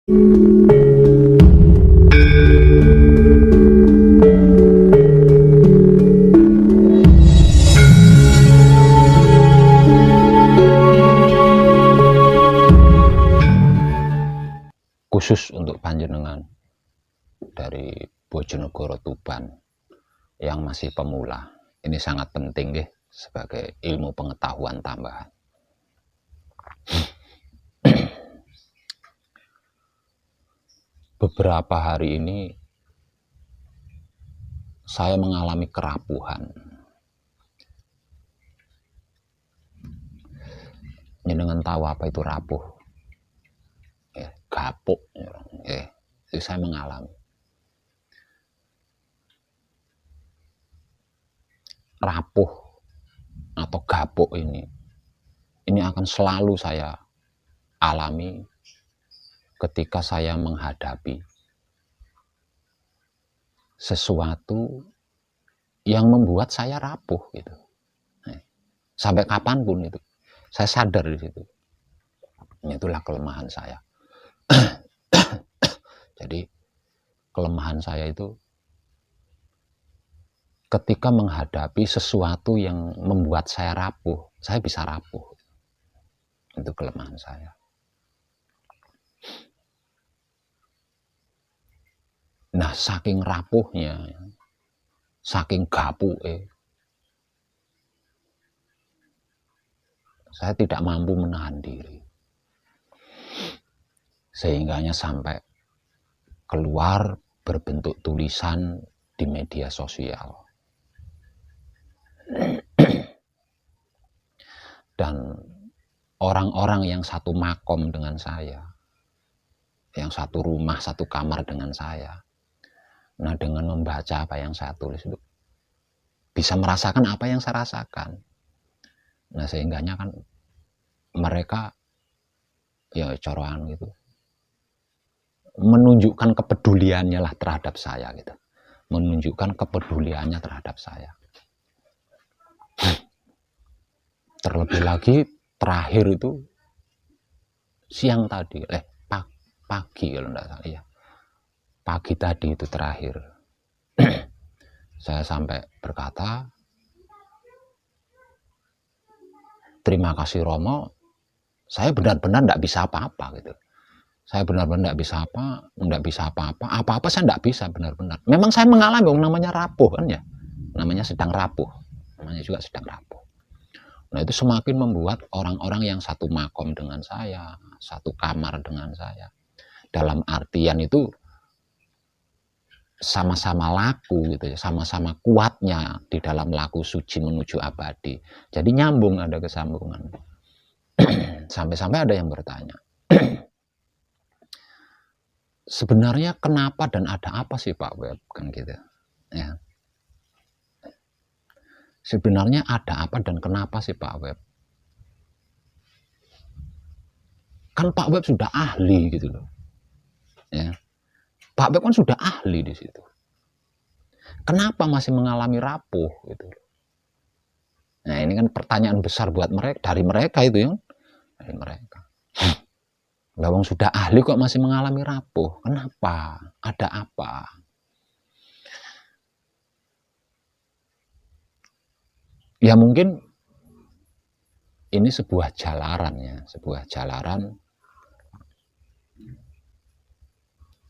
Khusus untuk panjenengan dari Bojonegoro Tuban yang masih pemula, ini sangat penting ya, sebagai ilmu pengetahuan tambahan. Beberapa hari ini saya mengalami kerapuhan. Jenengan tahu apa itu rapuh? Gapuk, itu saya mengalami. Rapuh atau gapuk ini akan selalu saya alami ketika saya menghadapi sesuatu yang membuat saya rapuh gitu. Sampai kapanpun itu, saya sadar di situ. Itulah kelemahan saya. Jadi kelemahan saya itu ketika menghadapi sesuatu yang membuat saya rapuh, saya bisa rapuh. Itu kelemahan saya. Nah, saking rapuhnya, saking gapuke, saya tidak mampu menahan diri. Sehingganya sampai keluar berbentuk tulisan di media sosial. Dan orang-orang yang satu makom dengan saya, yang satu rumah, satu kamar dengan saya, nah dengan membaca apa yang saya tulis itu bisa merasakan apa yang saya rasakan. Nah sehingganya kan mereka ya coroan gitu, menunjukkan kepeduliannya lah terhadap saya gitu, menunjukkan kepeduliannya terhadap saya. Terlebih lagi terakhir itu siang tadi, pagi kalau enggak salah ya, pagi tadi itu terakhir saya sampai berkata, terima kasih Romo, saya benar-benar enggak bisa apa-apa gitu. Saya benar-benar enggak bisa apa-apa saya enggak bisa benar-benar. Memang saya mengalami namanya rapuh kan ya, namanya sedang rapuh, namanya juga sedang rapuh. Nah itu semakin membuat orang-orang yang satu makom dengan saya, satu kamar dengan saya, dalam artian itu sama-sama laku gitu ya, sama-sama kuatnya di dalam laku suci menuju abadi. Jadi nyambung, ada kesambungan. Sampai-sampai ada yang bertanya, sebenarnya kenapa dan ada apa sih Pak Web kan gitu ya. Sebenarnya ada apa dan kenapa sih Pak Web? Kan Pak Web sudah ahli gitu loh. Ya. Pak Web kan sudah ahli di situ. Kenapa masih mengalami rapuh gitu? Nah, ini kan pertanyaan besar buat mereka, dari mereka itu ya. Dari mereka. Lawang sudah ahli kok masih mengalami rapuh. Kenapa? Ada apa? Ya mungkin ini sebuah jalaran ya, sebuah jalaran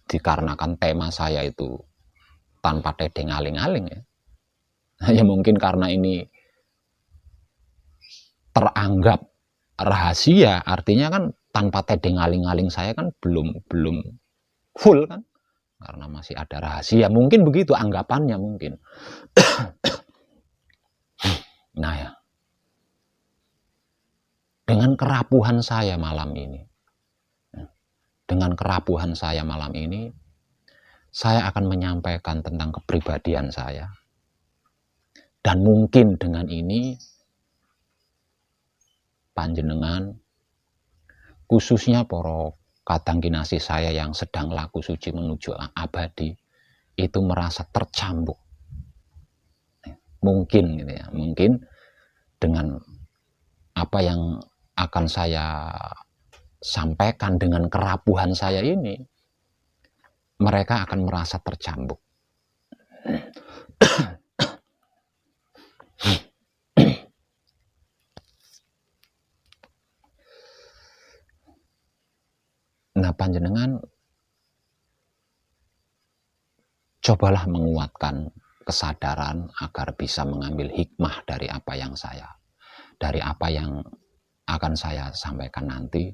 dikarenakan tema saya itu tanpa tedeng aling-aling ya. Ya mungkin karena ini teranggap rahasia, artinya kan tanpa tedeng aling-aling saya kan belum full kan, karena masih ada rahasia, mungkin begitu anggapannya mungkin. Nah ya, dengan kerapuhan saya malam ini, saya akan menyampaikan tentang kepribadian saya. Dan mungkin dengan ini, panjenengan, khususnya para kadang kinasih saya yang sedang laku suci menuju abadi, itu merasa tercambuk. Mungkin gitu ya, mungkin dengan apa yang akan saya sampaikan dengan kerapuhan saya ini, mereka akan merasa tercambuk. Nah, panjenengan cobalah menguatkan kesadaran agar bisa mengambil hikmah dari apa yang akan saya sampaikan nanti,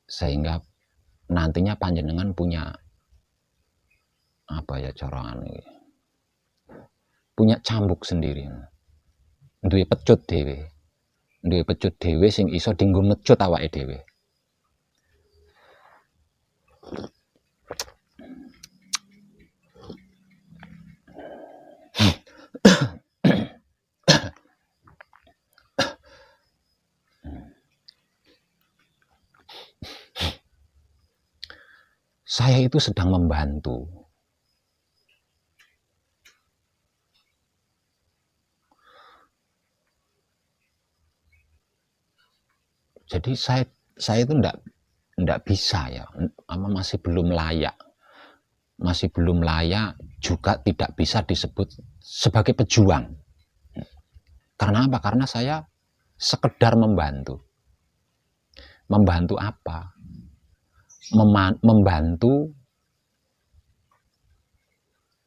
sehingga nantinya panjenengan punya punya cambuk sendiri, duwe pecut dhewe sing iso dienggo mecut awake dhewe. Saya itu sedang membantu. Jadi saya itu enggak bisa ya, masih belum layak juga tidak bisa disebut sebagai pejuang. Karena apa? Karena saya sekedar membantu. Membantu apa? Membantu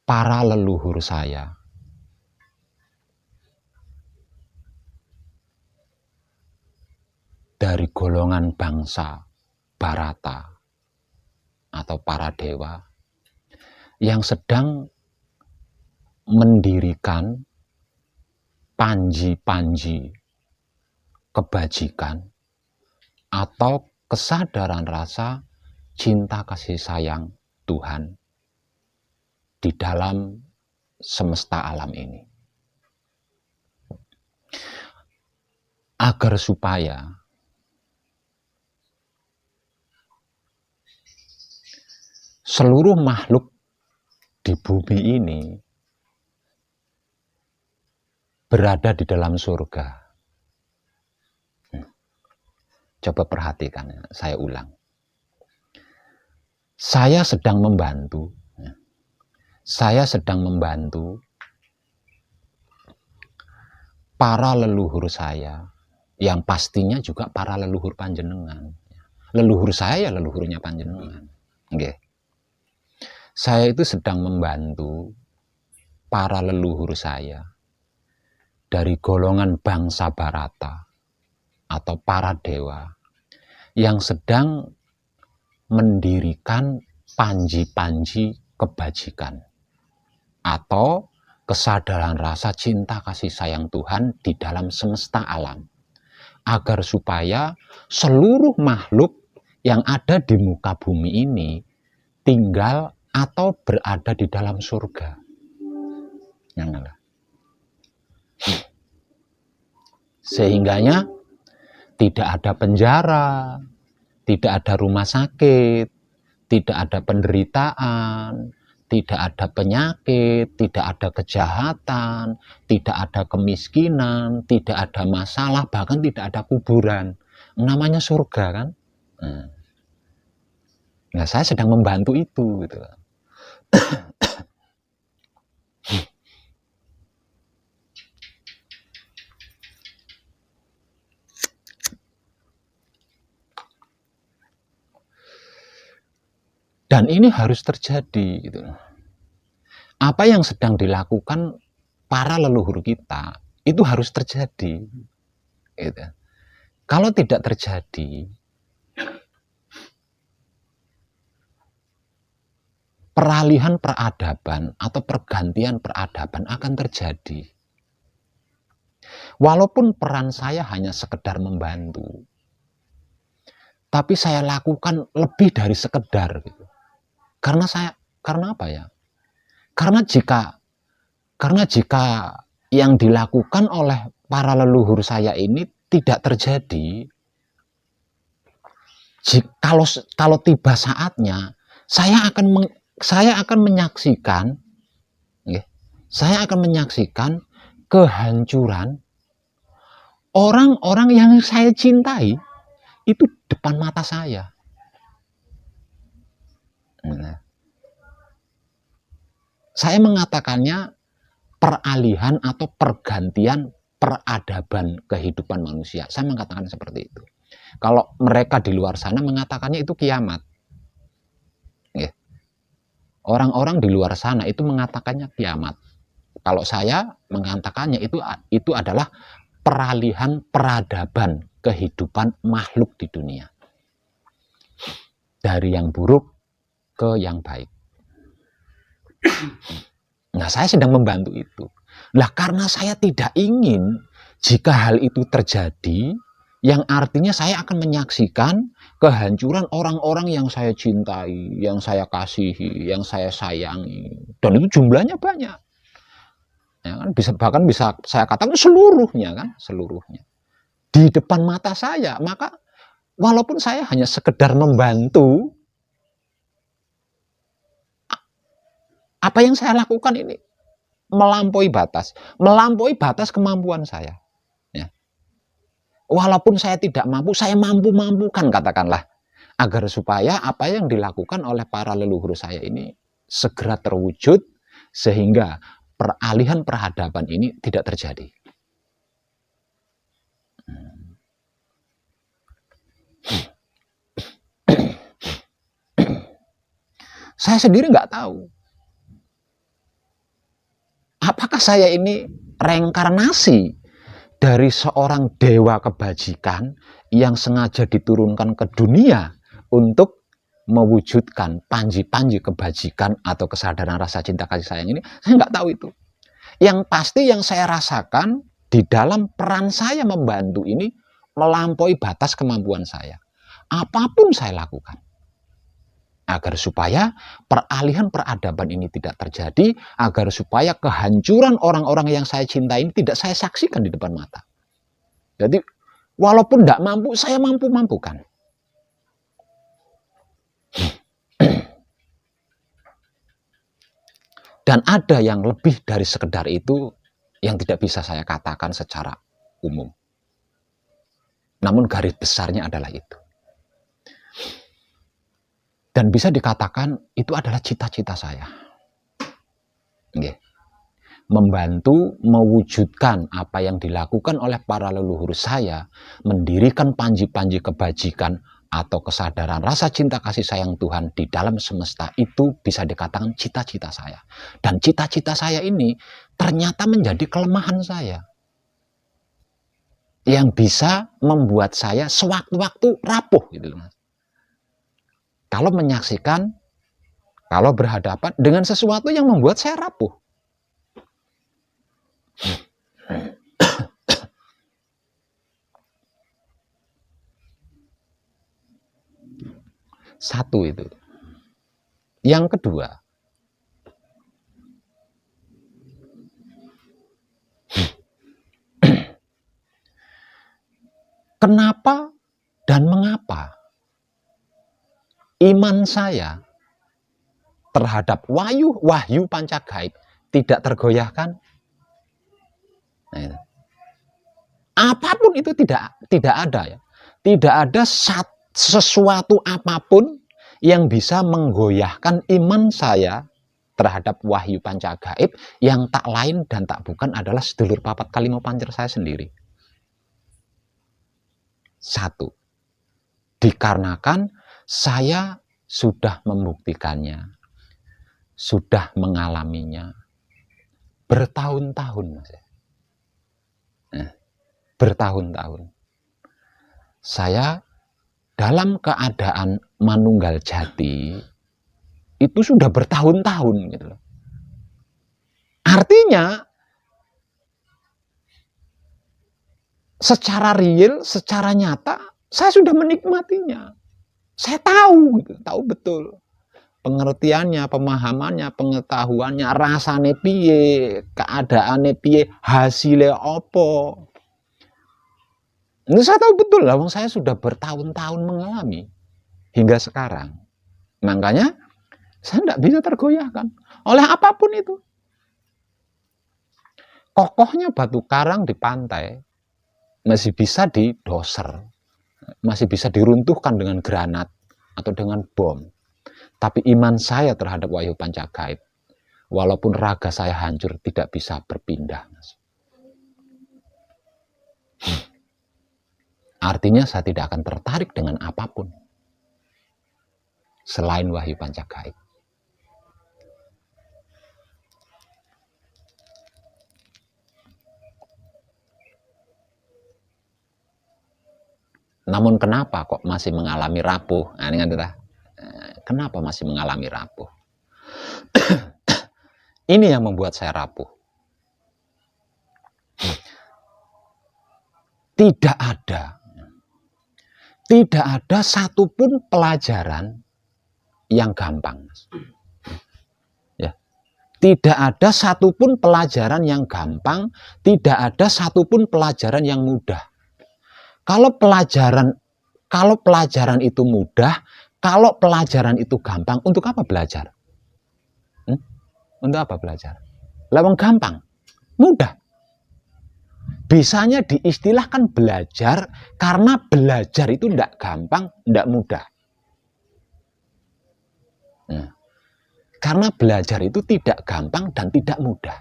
para leluhur saya dari golongan bangsa Barata atau para dewa yang sedang mendirikan panji-panji kebajikan atau kesadaran rasa cinta kasih sayang Tuhan di dalam semesta alam ini. Agar supaya seluruh makhluk di bumi ini berada di dalam surga. Coba perhatikan, saya ulang. Saya sedang membantu para leluhur saya, yang pastinya juga para leluhur panjenengan. Leluhur saya ya leluhurnya panjenengan. Okay. Saya itu sedang membantu para leluhur saya dari golongan bangsa Barata atau para dewa yang sedang mendirikan panji-panji kebajikan atau kesadaran rasa cinta kasih sayang Tuhan di dalam semesta alam, agar supaya seluruh makhluk yang ada di muka bumi ini tinggal atau berada di dalam surga. Sehingganya tidak ada penjara, tidak ada rumah sakit, tidak ada penderitaan, tidak ada penyakit, tidak ada kejahatan, tidak ada kemiskinan, tidak ada masalah, bahkan tidak ada kuburan. Namanya surga kan? Nah, saya sedang membantu itu gitu. Dan ini harus terjadi gitu. Apa yang sedang dilakukan para leluhur kita itu harus terjadi gitu. Kalau tidak terjadi, peralihan peradaban atau pergantian peradaban akan terjadi. Walaupun peran saya hanya sekedar membantu, tapi saya lakukan lebih dari sekedar gitu. Karena apa ya? Karena jika yang dilakukan oleh para leluhur saya ini tidak terjadi, kalau tiba saatnya saya akan menyaksikan kehancuran orang-orang yang saya cintai, itu depan mata saya. Nah, saya mengatakannya peralihan atau pergantian peradaban kehidupan manusia. Saya mengatakan seperti itu. Kalau mereka di luar sana mengatakannya itu kiamat. Orang-orang di luar sana itu mengatakannya kiamat. Kalau saya mengatakannya itu adalah peralihan peradaban kehidupan makhluk di dunia. Dari yang buruk ke yang baik. Nah, saya sedang membantu itu. Lah, karena saya tidak ingin jika hal itu terjadi, yang artinya saya akan menyaksikan kehancuran orang-orang yang saya cintai, yang saya kasihi, yang saya sayangi. Dan itu jumlahnya banyak. Ya kan? Bahkan bisa saya katakan seluruhnya kan, seluruhnya. Di depan mata saya, maka walaupun saya hanya sekedar membantu, apa yang saya lakukan ini melampaui batas kemampuan saya. Ya. Walaupun saya tidak mampu, saya mampu-mampukan katakanlah, agar supaya apa yang dilakukan oleh para leluhur saya ini segera terwujud, sehingga peralihan peradaban ini tidak terjadi. Saya sendiri nggak tahu apakah saya ini reinkarnasi dari seorang dewa kebajikan yang sengaja diturunkan ke dunia untuk mewujudkan panji-panji kebajikan atau kesadaran rasa cinta kasih sayang ini. Saya nggak tahu itu. Yang pasti yang saya rasakan di dalam peran saya membantu ini melampaui batas kemampuan saya. Apapun saya lakukan, agar supaya peralihan peradaban ini tidak terjadi, agar supaya kehancuran orang-orang yang saya cintai ini tidak saya saksikan di depan mata. Jadi walaupun tidak mampu, saya mampu-mampukan. Dan ada yang lebih dari sekedar itu yang tidak bisa saya katakan secara umum. Namun garis besarnya adalah itu. Dan bisa dikatakan itu adalah cita-cita saya. Membantu mewujudkan apa yang dilakukan oleh para leluhur saya, mendirikan panji-panji kebajikan atau kesadaran rasa cinta kasih sayang Tuhan di dalam semesta, itu bisa dikatakan cita-cita saya. Dan cita-cita saya ini ternyata menjadi kelemahan saya, yang bisa membuat saya sewaktu-waktu rapuh gitu loh. Kalau menyaksikan, kalau berhadapan dengan sesuatu yang membuat saya rapuh. Satu itu. Yang kedua, kenapa dan mengapa iman saya terhadap wahyu panca gaib tidak tergoyahkan? Nah, apapun itu tidak ada ya. Tidak ada sesuatu apapun yang bisa menggoyahkan iman saya terhadap wahyu panca gaib, yang tak lain dan tak bukan adalah sedulur papat kalimo pancer saya sendiri. Satu, dikarenakan saya sudah membuktikannya, sudah mengalaminya bertahun-tahun, Mas. Bertahun-tahun. Saya dalam keadaan manunggal jati itu sudah bertahun-tahun gitu loh. Artinya secara real, secara nyata saya sudah menikmatinya. Saya tahu gitu, tahu betul pengertiannya, pemahamannya, pengetahuannya, rasane piye, keadaane piye, hasilnya opo. Ini saya tahu betul lah, saya sudah bertahun-tahun mengalami hingga sekarang. Makanya saya tidak bisa tergoyahkan oleh apapun itu. Kokohnya batu karang di pantai masih bisa didoser, masih bisa diruntuhkan dengan granat atau dengan bom. Tapi iman saya terhadap Wahyu Pancagaib, walaupun raga saya hancur, tidak bisa berpindah. Artinya saya tidak akan tertarik dengan apapun selain Wahyu Pancagaib. Namun kenapa kok masih mengalami rapuh? Nah, ini kan, kenapa masih mengalami rapuh? Ini yang membuat saya rapuh. Tidak ada satupun pelajaran yang gampang. Ya. Tidak ada satupun pelajaran yang gampang, tidak ada satupun pelajaran yang mudah. Kalau pelajaran itu mudah, kalau pelajaran itu gampang, untuk apa belajar? Untuk apa belajar? Lawang gampang, mudah. Bisanya diistilahkan belajar karena belajar itu tidak gampang, tidak mudah. Karena belajar itu tidak gampang dan tidak mudah.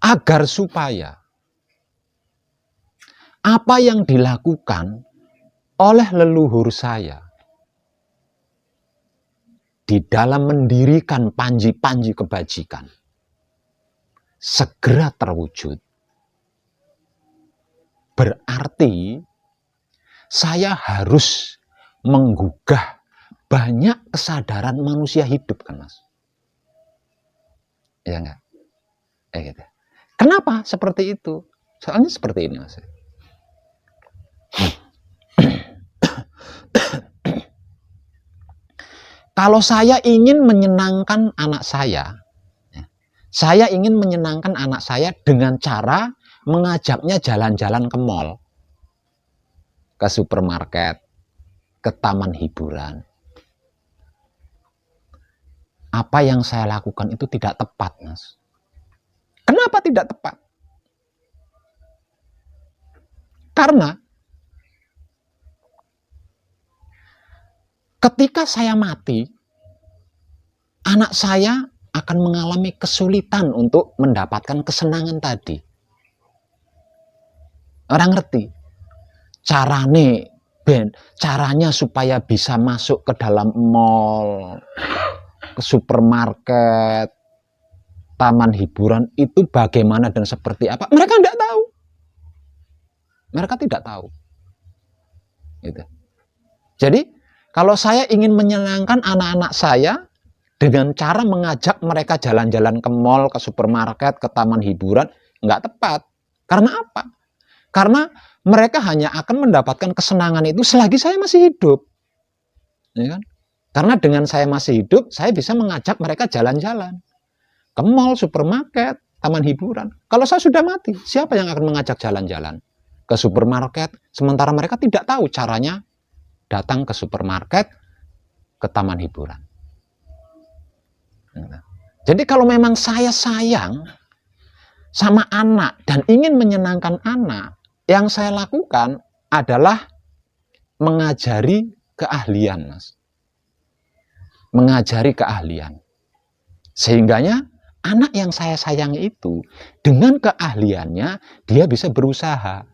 Agar supaya apa yang dilakukan oleh leluhur saya di dalam mendirikan panji-panji kebajikan segera terwujud, berarti saya harus menggugah banyak kesadaran manusia hidup, kan Mas? Ya enggak? Gitu. Kenapa seperti itu? Soalnya seperti ini, Mas. Kalau saya ingin menyenangkan anak saya ingin menyenangkan anak saya dengan cara mengajaknya jalan-jalan ke mall, ke supermarket, ke taman hiburan. Apa yang saya lakukan itu tidak tepat, Mas. Kenapa tidak tepat? Karena ketika saya mati, anak saya akan mengalami kesulitan untuk mendapatkan kesenangan tadi. Orang ngerti? Caranya supaya bisa masuk ke dalam mall, ke supermarket, taman hiburan itu bagaimana dan seperti apa? Mereka tidak tahu. Mereka tidak tahu. Gitu. Jadi, kalau saya ingin menyenangkan anak-anak saya dengan cara mengajak mereka jalan-jalan ke mall, ke supermarket, ke taman hiburan, nggak tepat. Karena apa? Karena mereka hanya akan mendapatkan kesenangan itu selagi saya masih hidup. Ya kan? Karena dengan saya masih hidup, saya bisa mengajak mereka jalan-jalan ke mall, supermarket, taman hiburan. Kalau saya sudah mati, siapa yang akan mengajak jalan-jalan ke supermarket? Sementara mereka tidak tahu caranya datang ke supermarket, ke taman hiburan. Jadi kalau memang saya sayang sama anak dan ingin menyenangkan anak, yang saya lakukan adalah mengajari keahlian, Mas. Mengajari keahlian. Sehingganya anak yang saya sayangi itu, dengan keahliannya, dia bisa berusaha.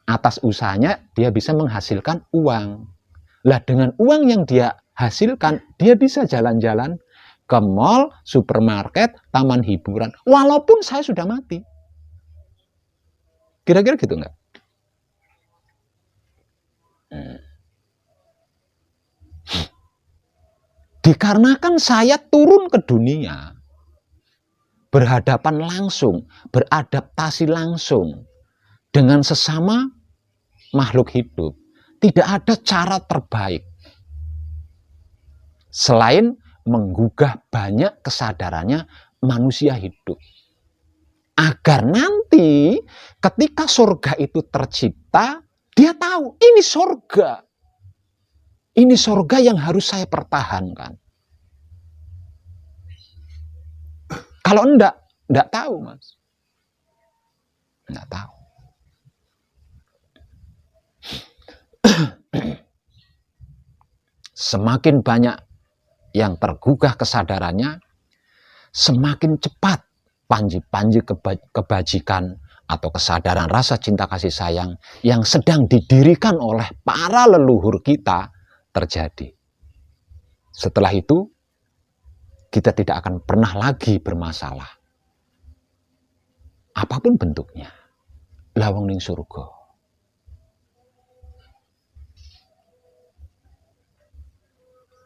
Atas usahanya, dia bisa menghasilkan uang. Lah, dengan uang yang dia hasilkan, dia bisa jalan-jalan ke mall, supermarket, taman hiburan. Walaupun saya sudah mati. Kira-kira gitu enggak? Dikarenakan saya turun ke dunia, berhadapan langsung, beradaptasi langsung dengan sesama makhluk hidup, tidak ada cara terbaik selain menggugah banyak kesadarannya manusia hidup. Agar nanti ketika surga itu tercipta, dia tahu ini surga. Ini surga yang harus saya pertahankan. Kalau enggak tahu, Mas. Enggak tahu. Semakin banyak yang tergugah kesadarannya, semakin cepat panji-panji kebajikan atau kesadaran rasa cinta kasih sayang yang sedang didirikan oleh para leluhur kita terjadi. Setelah itu, kita tidak akan pernah lagi bermasalah. Apapun bentuknya. Lawang ning surga.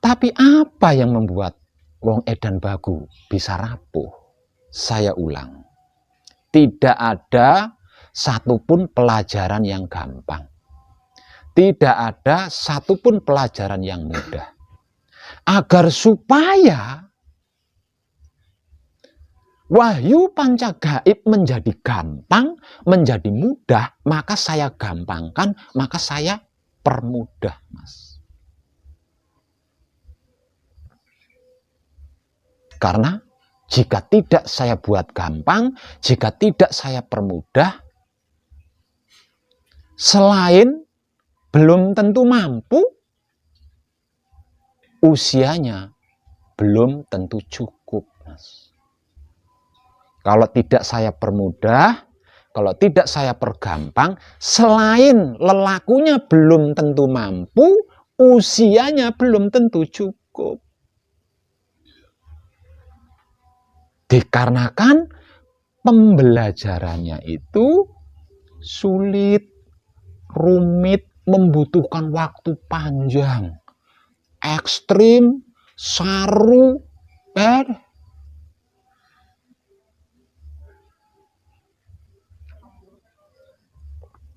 Tapi apa yang membuat wong edan bagu bisa rapuh? Saya ulang. Tidak ada satupun pelajaran yang gampang. Tidak ada satupun pelajaran yang mudah. Agar supaya wahyu panca gaib menjadi gampang, menjadi mudah, maka saya gampangkan, maka saya permudah, Mas. Karena jika tidak saya buat gampang, jika tidak saya permudah, selain belum tentu mampu, usianya belum tentu cukup, Mas. Kalau tidak saya permudah, kalau tidak saya pergampang, selain lelakunya belum tentu mampu, usianya belum tentu cukup. Dikarenakan pembelajarannya itu sulit, rumit, membutuhkan waktu panjang, ekstrim, saru,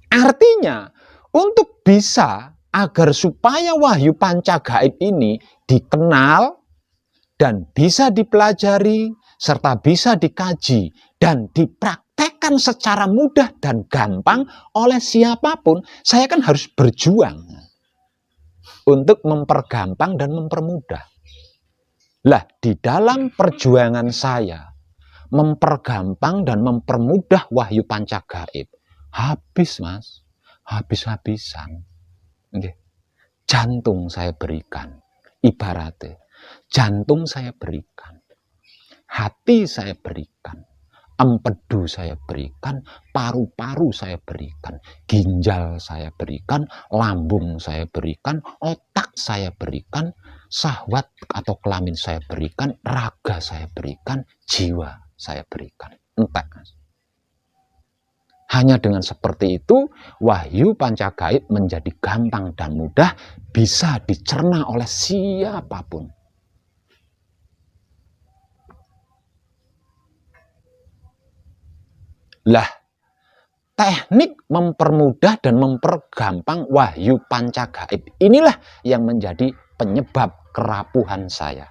Artinya, untuk bisa agar supaya wahyu panca gaib ini dikenal dan bisa dipelajari, serta bisa dikaji dan dipraktekkan secara mudah dan gampang oleh siapapun, saya kan harus berjuang untuk mempergampang dan mempermudah. Lah, di dalam perjuangan saya mempergampang dan mempermudah wahyu panca gaib, habis, Mas, habis-habisan. Jantung saya berikan, ibaratnya jantung saya berikan, hati saya berikan, empedu saya berikan, paru-paru saya berikan, ginjal saya berikan, lambung saya berikan, otak saya berikan, syahwat atau kelamin saya berikan, raga saya berikan, jiwa saya berikan. Entek. Hanya dengan seperti itu, wahyu panca gaib menjadi gampang dan mudah, bisa dicerna oleh siapapun. Lah, teknik mempermudah dan mempergampang wahyu panca gaib inilah yang menjadi penyebab kerapuhan saya.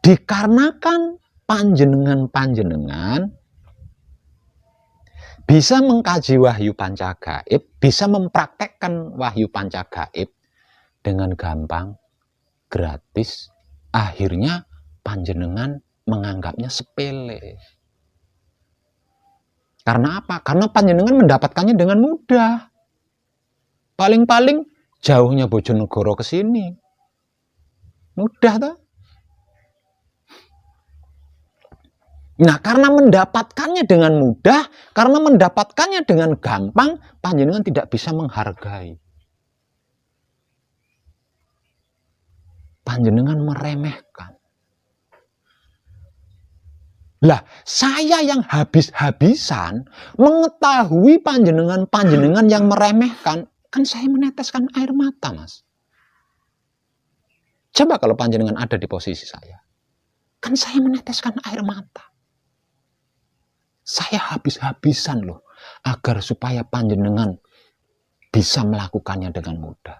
Dikarenakan panjenengan bisa mengkaji wahyu panca gaib, bisa mempraktekkan wahyu panca gaib dengan gampang, gratis, akhirnya panjenengan menganggapnya sepele. Karena apa? Karena panjenengan mendapatkannya dengan mudah. Paling-paling jauhnya Bojonegoro ke sini. Mudah toh? Nah, karena mendapatkannya dengan mudah, karena mendapatkannya dengan gampang, panjenengan tidak bisa menghargai. Panjenengan meremehkan. Lah, saya yang habis-habisan mengetahui panjenengan yang meremehkan, kan saya meneteskan air mata, Mas. Coba kalau panjenengan ada di posisi saya. Kan saya meneteskan air mata. Saya habis-habisan loh, agar supaya panjenengan bisa melakukannya dengan mudah.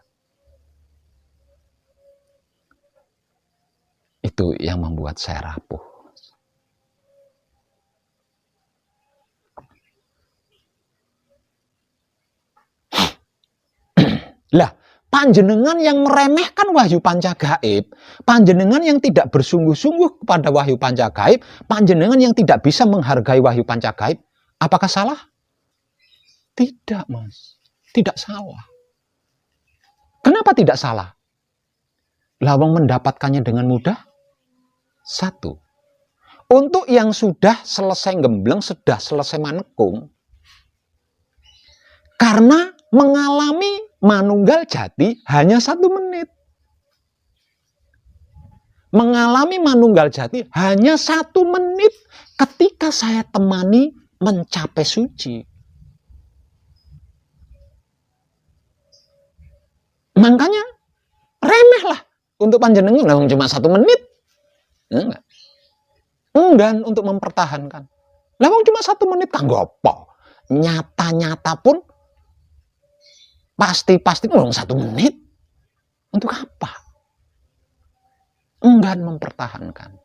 Itu yang membuat saya rapuh. Lah, panjenengan yang meremehkan wahyu pancagaib, panjenengan yang tidak bersungguh-sungguh kepada wahyu pancagaib, panjenengan yang tidak bisa menghargai wahyu pancagaib, apakah salah? Tidak, Mas. Tidak salah. Kenapa tidak salah? Lawang mendapatkannya dengan mudah? Satu, untuk yang sudah selesai gembleng, sudah selesai manekung, karena mengalami manunggal jati hanya 1 menit. Mengalami manunggal jati hanya 1 menit ketika saya temani mencapai suci. Makanya remeh lah untuk panjenengan, cuma 1 menit. Enggak. Enggan untuk mempertahankan. Lawang cuma 1 menit kan gopo. Nyata-nyata pun pasti 1 menit. Untuk apa? Enggan mempertahankan.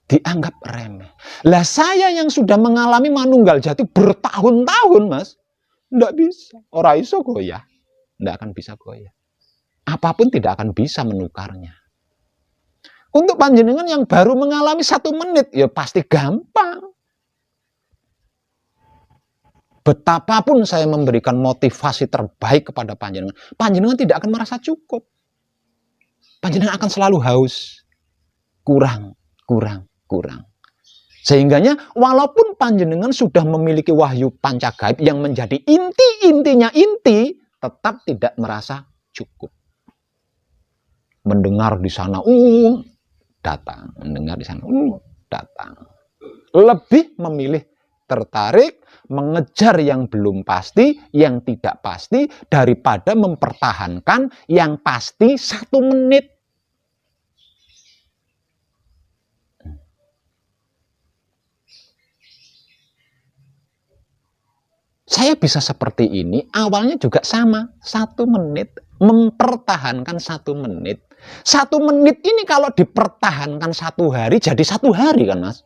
Dianggap remeh. Lah saya yang sudah mengalami manunggal jati bertahun-tahun, Mas, enggak bisa. Ora iso goyah. Enggak akan bisa goyah. Apapun tidak akan bisa menukarnya. Untuk panjenengan yang baru mengalami 1 menit, ya pasti gampang. Betapapun saya memberikan motivasi terbaik kepada panjenengan, panjenengan tidak akan merasa cukup. Panjenengan akan selalu haus. Kurang. Sehingganya walaupun panjenengan sudah memiliki wahyu pancagaib yang menjadi intinya inti, tetap tidak merasa cukup. Mendengar di sana, datang. Mendengar di sana, datang. Lebih memilih tertarik mengejar yang belum pasti, yang tidak pasti, daripada mempertahankan yang pasti 1 menit. Saya bisa seperti ini, awalnya juga sama, 1 menit, mempertahankan 1 menit. 1 menit ini kalau dipertahankan 1 hari, jadi 1 hari kan, Mas?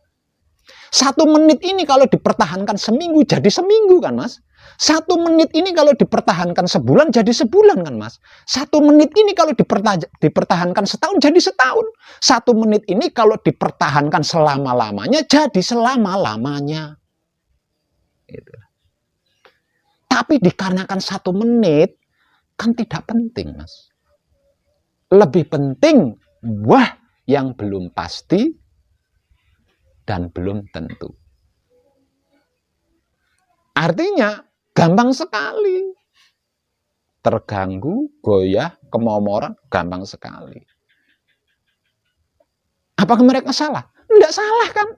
1 menit ini kalau dipertahankan seminggu, jadi seminggu kan, Mas? 1 menit ini kalau dipertahankan sebulan, jadi sebulan kan, Mas? 1 menit ini kalau dipertahankan setahun, jadi setahun. 1 menit ini kalau dipertahankan selama-lamanya, jadi selama-lamanya. Gitu. Tapi dikarenakan 1 menit, kan tidak penting, Mas. Lebih penting, yang belum pasti dan belum tentu. Artinya, gampang sekali. Terganggu, goyah, kemomoran, gampang sekali. Apakah mereka salah? Tidak salah kan?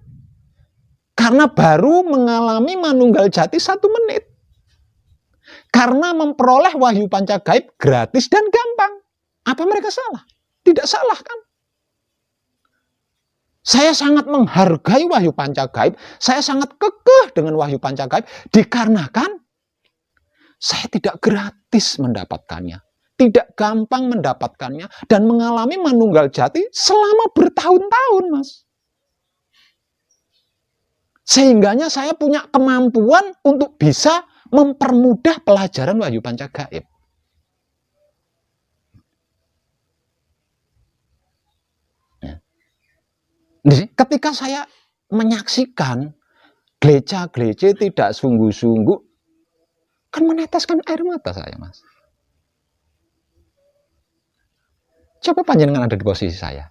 Karena baru mengalami manunggal jati 1 menit. Karena memperoleh wahyu pancagaib gratis dan gampang. Apa mereka salah? Tidak salah kan? Saya sangat menghargai wahyu pancagaib. Saya sangat kekeh dengan wahyu pancagaib. Dikarenakan saya tidak gratis mendapatkannya. Tidak gampang mendapatkannya. Dan mengalami manunggal jati selama bertahun-tahun, Mas. Sehingganya saya punya kemampuan untuk bisa mempermudah pelajaran wahyu pancagaib. Ketika saya menyaksikan gereja-gereja tidak sungguh-sungguh, kan meneteskan air mata saya, Mas. Coba panjenengan ada di posisi saya.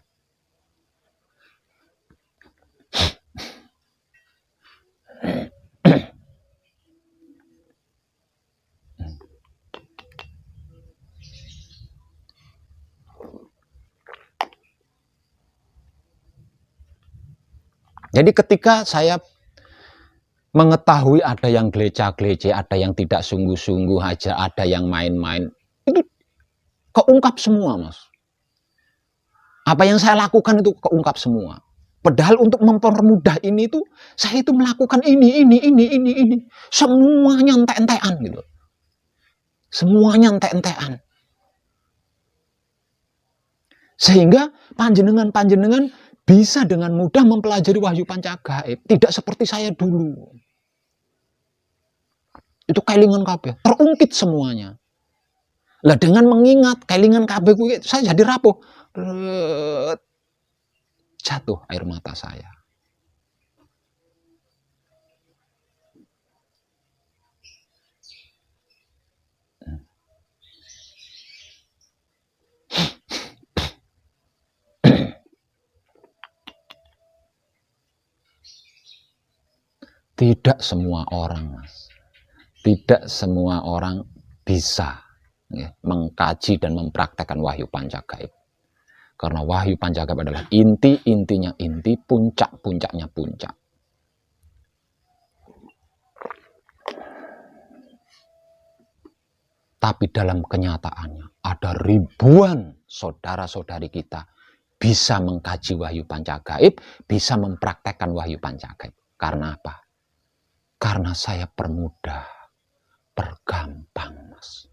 Jadi ketika saya mengetahui ada yang gereja-gereja, ada yang tidak sungguh-sungguh aja, ada yang main-main, itu keungkap semua, Mas. Apa yang saya lakukan itu keungkap semua. Padahal untuk mempermudah ini tuh, saya itu melakukan ini. Semuanya entek-entekan gitu. Semuanya entek-entekan. Sehingga panjenengan bisa dengan mudah mempelajari wahyu pancagaib. Tidak seperti saya dulu. Itu kelingan kabeh, terungkit semuanya. Lah dengan mengingat kelingan kabeh kuwi saya jadi rapuh. Jatuh air mata saya. Tidak semua orang, Mas. Tidak semua orang bisa ya, mengkaji dan mempraktekkan wahyu pancagaib. Karena wahyu pancagaib adalah inti-intinya inti, puncak-puncaknya puncak. Tapi dalam kenyataannya ada ribuan saudara-saudari kita bisa mengkaji wahyu pancagaib, bisa mempraktekkan wahyu pancagaib. Karena apa? Karena saya permudah, pergampang, Mas.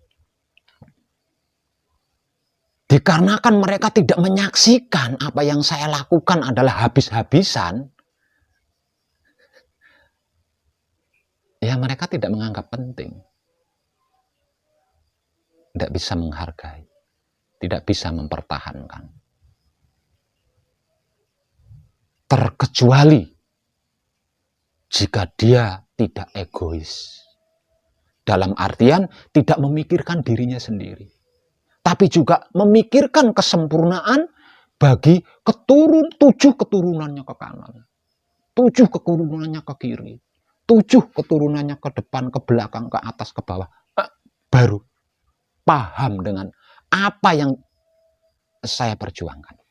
Dikarenakan mereka tidak menyaksikan apa yang saya lakukan adalah habis-habisan, ya mereka tidak menganggap penting. Tidak bisa menghargai, tidak bisa mempertahankan. Terkecuali jika dia tidak egois. Dalam artian tidak memikirkan dirinya sendiri. Tapi juga memikirkan kesempurnaan bagi 7 keturunannya ke kanan. 7 keturunannya ke kiri. 7 keturunannya ke depan, ke belakang, ke atas, ke bawah. Baru paham dengan apa yang saya perjuangkan.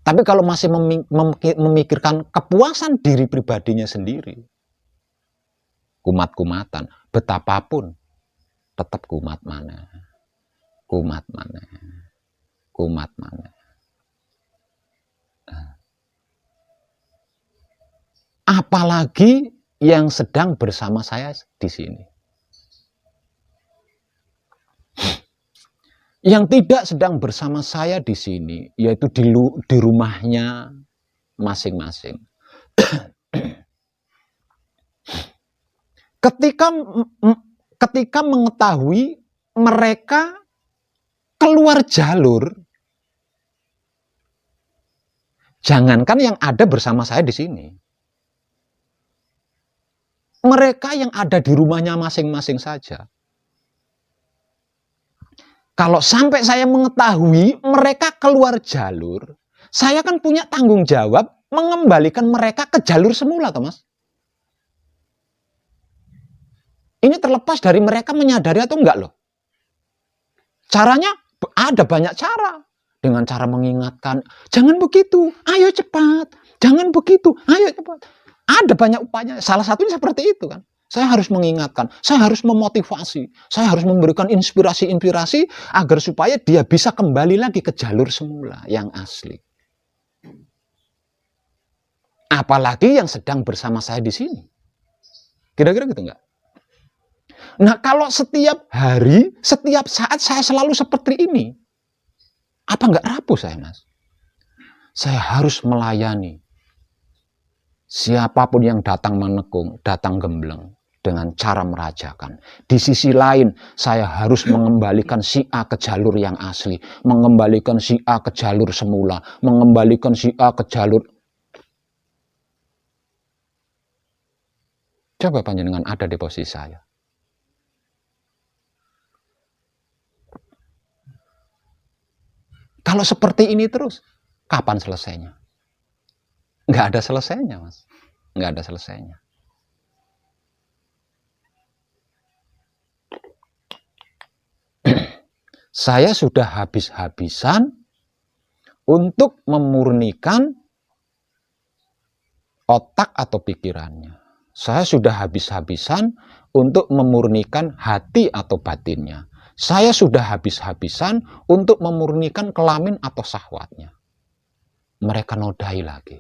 Tapi kalau masih memikirkan kepuasan diri pribadinya sendiri, kumat-kumatan, betapapun, tetap kumat mana, kumat mana, kumat mana. Apalagi yang sedang bersama saya di sini. Yang tidak sedang bersama saya di sini, yaitu di rumahnya masing-masing. Ketika mengetahui mereka keluar jalur, jangankan yang ada bersama saya di sini, mereka yang ada di rumahnya masing-masing saja. Kalau sampai saya mengetahui mereka keluar jalur, saya kan punya tanggung jawab mengembalikan mereka ke jalur semula, Mas. Ini terlepas dari mereka menyadari atau enggak loh. Caranya ada banyak cara. Dengan cara mengingatkan, jangan begitu, ayo cepat. Jangan begitu, ayo cepat. Ada banyak upaya. Salah satunya seperti itu kan. Saya harus mengingatkan, saya harus memotivasi, saya harus memberikan inspirasi-inspirasi agar supaya dia bisa kembali lagi ke jalur semula yang asli. Apalagi yang sedang bersama saya di sini. Kira-kira gitu enggak? Nah, kalau setiap hari, setiap saat saya selalu seperti ini, apa enggak rapuh saya, Mas? Saya harus melayani siapapun yang datang menekung, datang gembleng dengan cara merajakan. Di sisi lain, saya harus mengembalikan si A ke jalur yang asli, mengembalikan si A ke jalur semula, mengembalikan si A ke jalur. Coba panjenengan ada di posisi saya. Kalau seperti ini terus, kapan selesainya? Nggak ada selesainya, Mas. Nggak ada selesainya. Saya sudah habis-habisan untuk memurnikan otak atau pikirannya. Saya sudah habis-habisan untuk memurnikan hati atau batinnya. Saya sudah habis-habisan untuk memurnikan kelamin atau syahwatnya. Mereka nodai lagi.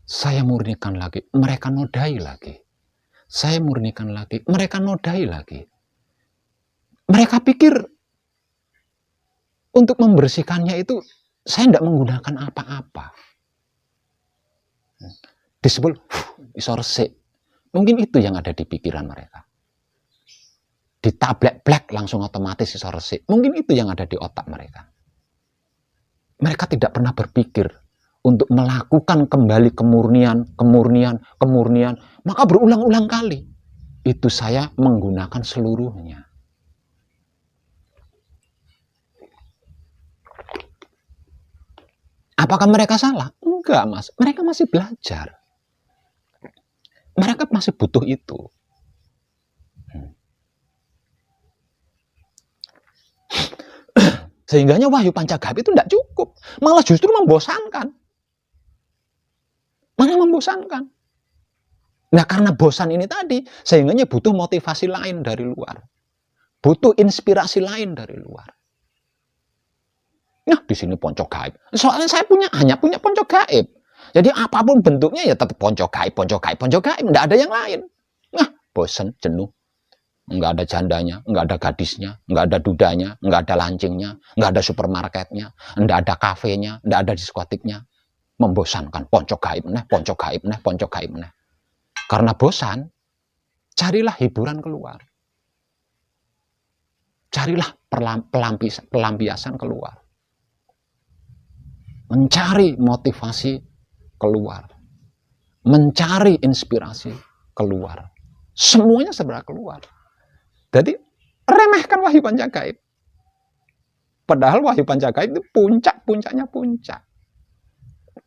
Saya murnikan lagi, mereka nodai lagi. Saya murnikan lagi, mereka nodai lagi. Mereka pikir untuk membersihkannya itu saya tidak menggunakan apa-apa. Disebut iso resik. Mungkin itu yang ada di pikiran mereka. ditablek black langsung otomatis iso resik. Mungkin itu yang ada di otak mereka. Mereka tidak pernah berpikir untuk melakukan kembali kemurnian. Maka berulang-ulang kali. Itu saya menggunakan seluruhnya. Apakah mereka salah? Enggak, Mas. Mereka masih belajar. Mereka masih butuh itu. Sehingganya wahyu pancagaib itu tidak cukup. Malah justru membosankan. Malah membosankan. Nah, karena bosan ini tadi, sehingganya butuh motivasi lain dari luar. Butuh inspirasi lain dari luar. Nah, di sini ponco gaib. Soalnya saya hanya punya ponco gaib. Jadi apapun bentuknya ya tetap ponco gaib. Nggak ada yang lain. Nah, bosan, jenuh. Nggak ada jandanya, nggak ada gadisnya, nggak ada dudanya, nggak ada lancingnya, nggak ada supermarketnya, nggak ada kafenya, nggak ada diskotiknya. Membosankan, ponco gaib neh. Karena bosan, carilah hiburan keluar. Carilah pelampiasan keluar. Mencari motivasi keluar. Mencari inspirasi keluar. Semuanya sebenarnya keluar. Jadi remehkan wahyu pancagaib. Padahal wahyu pancagaib itu puncaknya puncak.